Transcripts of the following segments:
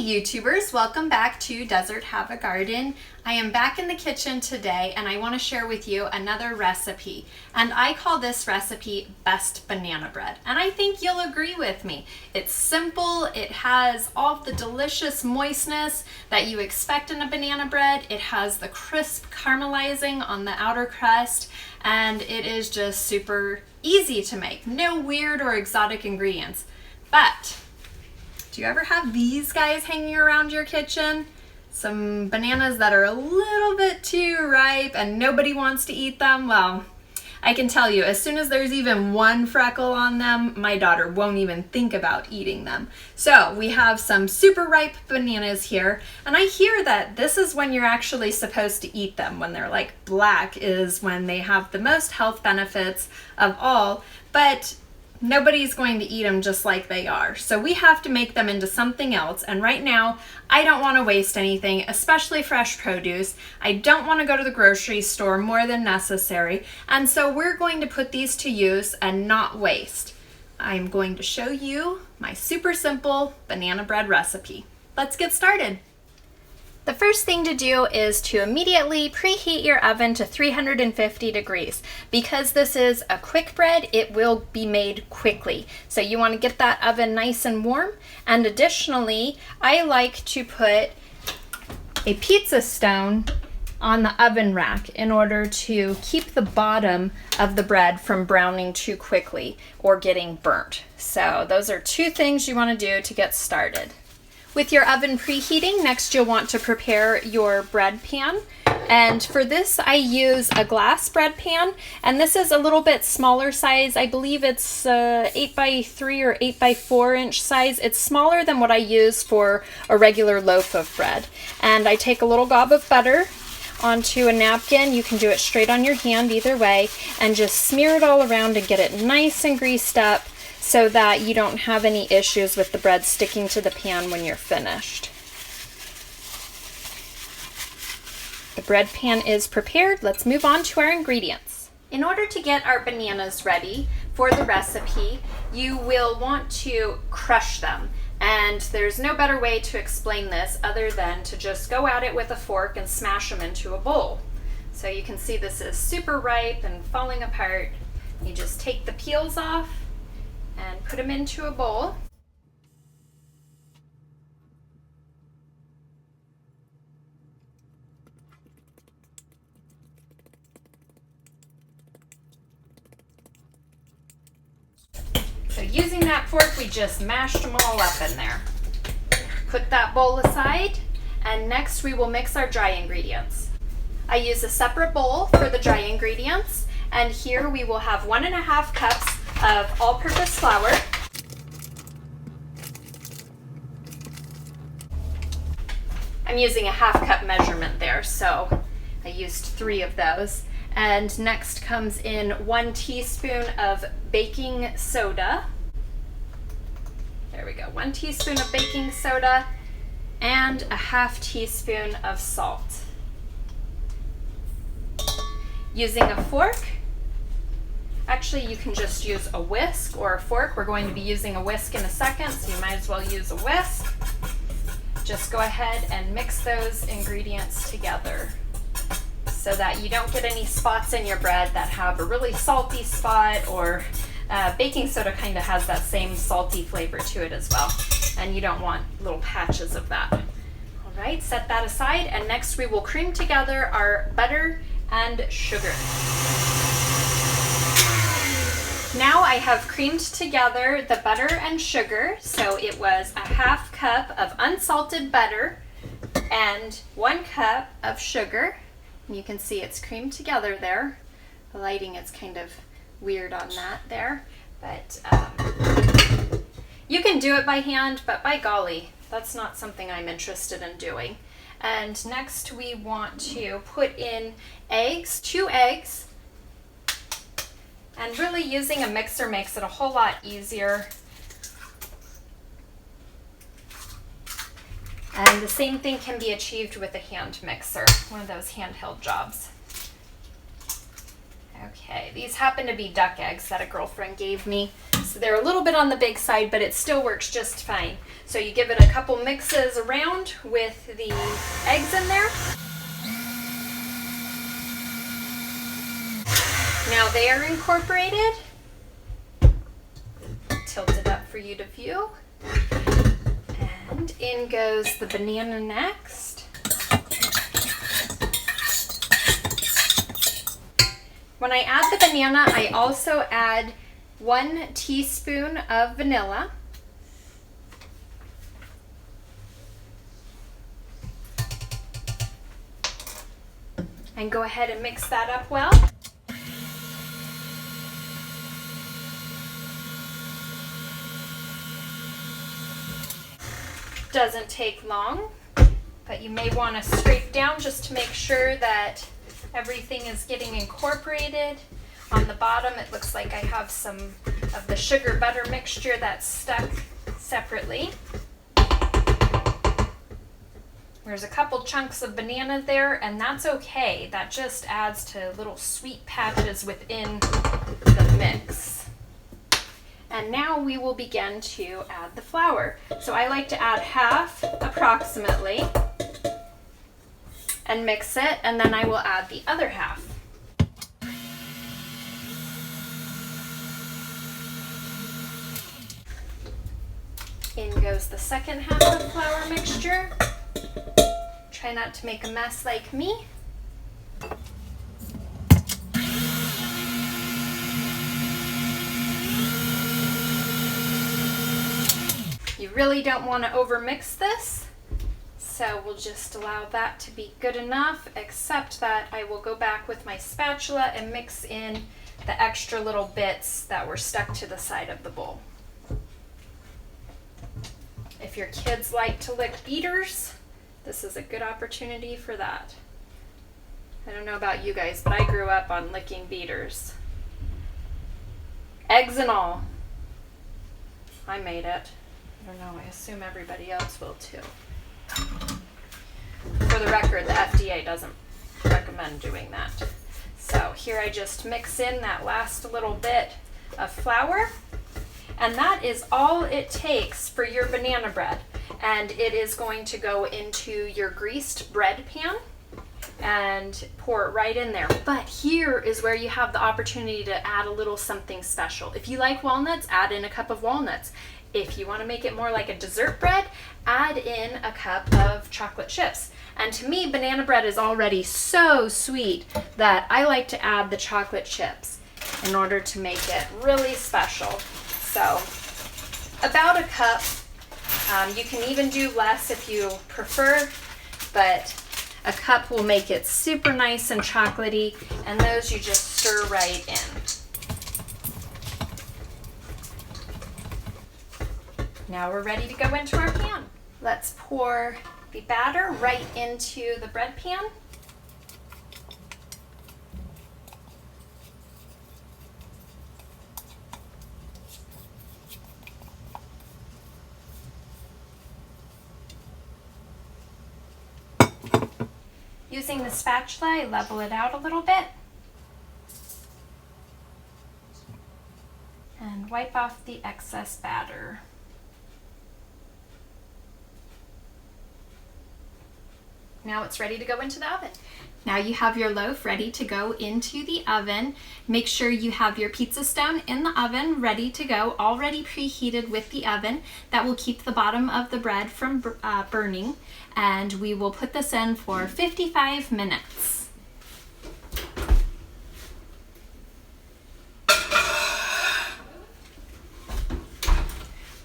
YouTubers, welcome back to Desert Have a Garden. I am back in the kitchen today and I want to share with you another recipe, and I call this recipe Best Banana Bread, and I think you'll agree with me. It's simple, it has all the delicious moistness that you expect in a banana bread, it has the crisp caramelizing on the outer crust, and it is just super easy to make. No weird or exotic ingredients. But do you ever have these guys hanging around your kitchen? Some bananas that are a little bit too ripe and nobody wants to eat them? Well, I can tell you, as soon as there's even one freckle on them, my daughter won't even think about eating them. So we have some super ripe bananas here, and I hear that this is when you're actually supposed to eat them. When they're like black is when they have the most health benefits of all, but nobody's going to eat them just like they are. So we have to make them into something else. And right now, I don't want to waste anything, especially fresh produce. I don't want to go to the grocery store more than necessary. And so we're going to put these to use and not waste. I'm going to show you my super simple banana bread recipe. Let's get started. The first thing to do is to immediately preheat your oven to 350 degrees. Because this is a quick bread, it will be made quickly. So you want to get that oven nice and warm. And additionally, I like to put a pizza stone on the oven rack in order to keep the bottom of the bread from browning too quickly or getting burnt. So those are two things you want to do to get started. With your oven preheating, next you'll want to prepare your bread pan. And for this, I use a glass bread pan, and this is a little bit smaller size. I believe it's 8 by 3 or 8 by 4 inch size. It's smaller than what I use for a regular loaf of bread. And I take a little gob of butter onto a napkin. You can do it straight on your hand, either way, and just smear it all around and get it nice and greased up, so that you don't have any issues with the bread sticking to the pan when you're finished. The bread pan is prepared. Let's move on to our ingredients. In order to get our bananas ready for the recipe, you will want to crush them. And there's no better way to explain this other than to just go at it with a fork and smash them into a bowl. So you can see this is super ripe and falling apart. You just take the peels off and put them into a bowl. So using that fork, we just mashed them all up in there. Put that bowl aside, and next we will mix our dry ingredients. I use a separate bowl for the dry ingredients, and here we will have 1.5 cups of all-purpose flour, I'm using a 1/2 cup measurement there, so I used 3 of those. And next comes in 1 teaspoon of baking soda. There we go, 1 teaspoon of baking soda and a 1/2 teaspoon of salt. Using a fork, actually, you can just use a whisk or a fork. We're going to be using a whisk in a second, so you might as well use a whisk. Just go ahead and mix those ingredients together so that you don't get any spots in your bread that have a really salty spot, or baking soda kind of has that same salty flavor to it as well, and you don't want little patches of that. All right, set that aside, and next we will cream together our butter and sugar. Now I have creamed together the butter and sugar, so it was a 1/2 cup of unsalted butter and 1 cup of sugar. And you can see it's creamed together there. The lighting is kind of weird on that there, but you can do it by hand, but by golly, that's not something I'm interested in doing. And next we want to put in eggs, 2 eggs. And really using a mixer makes it a whole lot easier. And the same thing can be achieved with a hand mixer, one of those handheld jobs. Okay, these happen to be duck eggs that a girlfriend gave me, So they're a little bit on the big side, but it still works just fine. So you give it a couple mixes around with the eggs in there. Now they are incorporated. Tilt it up for you to view. And in goes the banana next. When I add the banana, I also add 1 teaspoon of vanilla. And go ahead and mix that up well. Doesn't take long, but you may want to scrape down just to make sure that everything is getting incorporated. On the bottom, it looks like I have some of the sugar butter mixture that's stuck separately. There's a couple chunks of banana there, and that's okay. That just adds to little sweet patches within the mix. And now we will begin to add the flour. So I like to add half approximately and mix it, and then I will add the other half. In goes the second half of flour mixture. Try not to make a mess like me. You really don't want to overmix this, so we'll just allow that to be good enough, except that I will go back with my spatula and mix in the extra little bits that were stuck to the side of the bowl. If your kids like to lick beaters, this is a good opportunity for that. I don't know about you guys, but I grew up on licking beaters. Eggs and all. I made it. I don't know, I assume everybody else will too. For the record, the FDA doesn't recommend doing that. So here I just mix in that last little bit of flour, and that is all it takes for your banana bread. And it is going to go into your greased bread pan and pour it right in there. But here is where you have the opportunity to add a little something special. If you like walnuts, add in a cup of walnuts. If you want to make it more like a dessert bread, add in a cup of chocolate chips. And to me, banana bread is already so sweet that I like to add the chocolate chips in order to make it really special. So about a cup. You can even do less if you prefer, but a cup will make it super nice and chocolatey, and those you just stir right in. Now we're ready to go into our pan. Let's pour the batter right into the bread pan. Using the spatula, I level it out a little bit and wipe off the excess batter. Now it's ready to go into the oven. Now you have your loaf ready to go into the oven. Make sure you have your pizza stone in the oven ready to go, already preheated with the oven. That will keep the bottom of the bread from burning. And we will put this in for 55 minutes.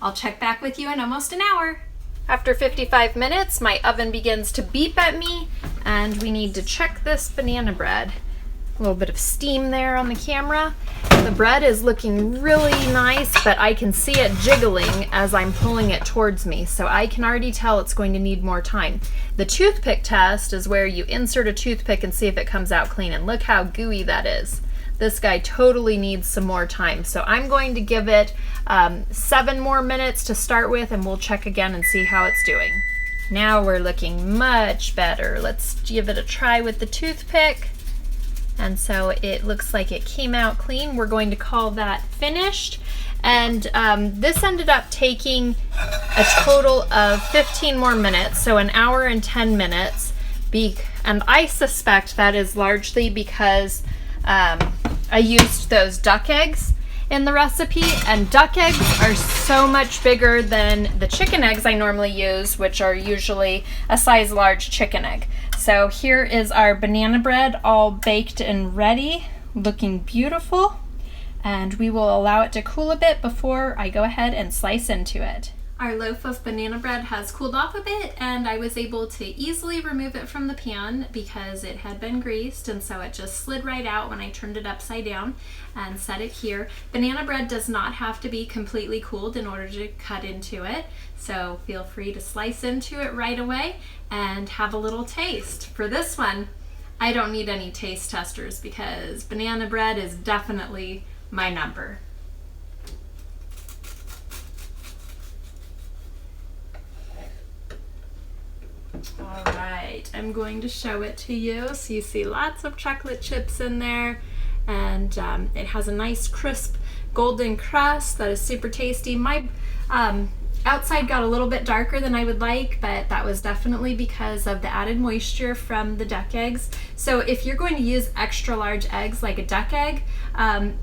I'll check back with you in almost an hour. After 55 minutes, my oven begins to beep at me, and we need to check this banana bread. A little bit of steam there on the camera. The bread is looking really nice, but I can see it jiggling as I'm pulling it towards me, so I can already tell it's going to need more time. The toothpick test is where you insert a toothpick and see if it comes out clean, and look how gooey that is. This guy totally needs some more time, so I'm going to give it 7 more minutes to start with, and we'll check again and see how it's doing. Now we're looking much better. Let's give it a try with the toothpick. And so it looks like it came out clean. We're going to call that finished. And this ended up taking a total of 15 more minutes, so an hour and 10 minutes. And I suspect that is largely because I used those duck eggs in the recipe, and duck eggs are so much bigger than the chicken eggs I normally use, which are usually a size large chicken egg. So here is our banana bread all baked and ready, looking beautiful. And we will allow it to cool a bit before I go ahead and slice into it. Our loaf of banana bread has cooled off a bit, and I was able to easily remove it from the pan because it had been greased, and so it just slid right out when I turned it upside down and set it here. Banana bread does not have to be completely cooled in order to cut into it, so feel free to slice into it right away and have a little taste. For this one, I don't need any taste testers because banana bread is definitely my number. All right, I'm going to show it to you. So you see lots of chocolate chips in there, and it has a nice crisp golden crust that is super tasty. My outside got a little bit darker than I would like, but that was definitely because of the added moisture from the duck eggs. So if you're going to use extra large eggs like a duck egg,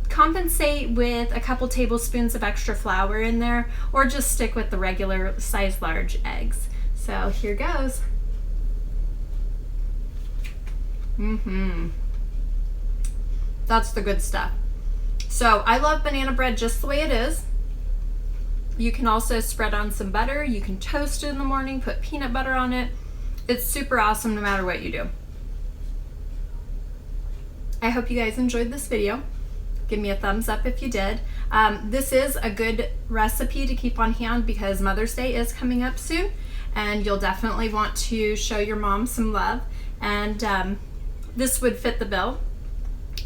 compensate with a couple tablespoons of extra flour in there, or just stick with the regular size large eggs. So here goes. That's the good stuff. So I love banana bread just the way it is. You can also spread on some butter. You can toast it in the morning, put peanut butter on it. It's super awesome no matter what you do. I hope you guys enjoyed this video. Give me a thumbs up if you did. This is a good recipe to keep on hand because Mother's Day is coming up soon, and you'll definitely want to show your mom some love, and this would fit the bill.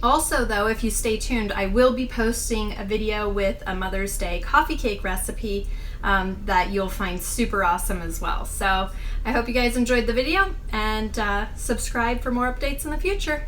Also though, if you stay tuned, I will be posting a video with a Mother's Day coffee cake recipe that you'll find super awesome as well. So I hope you guys enjoyed the video, and subscribe for more updates in the future.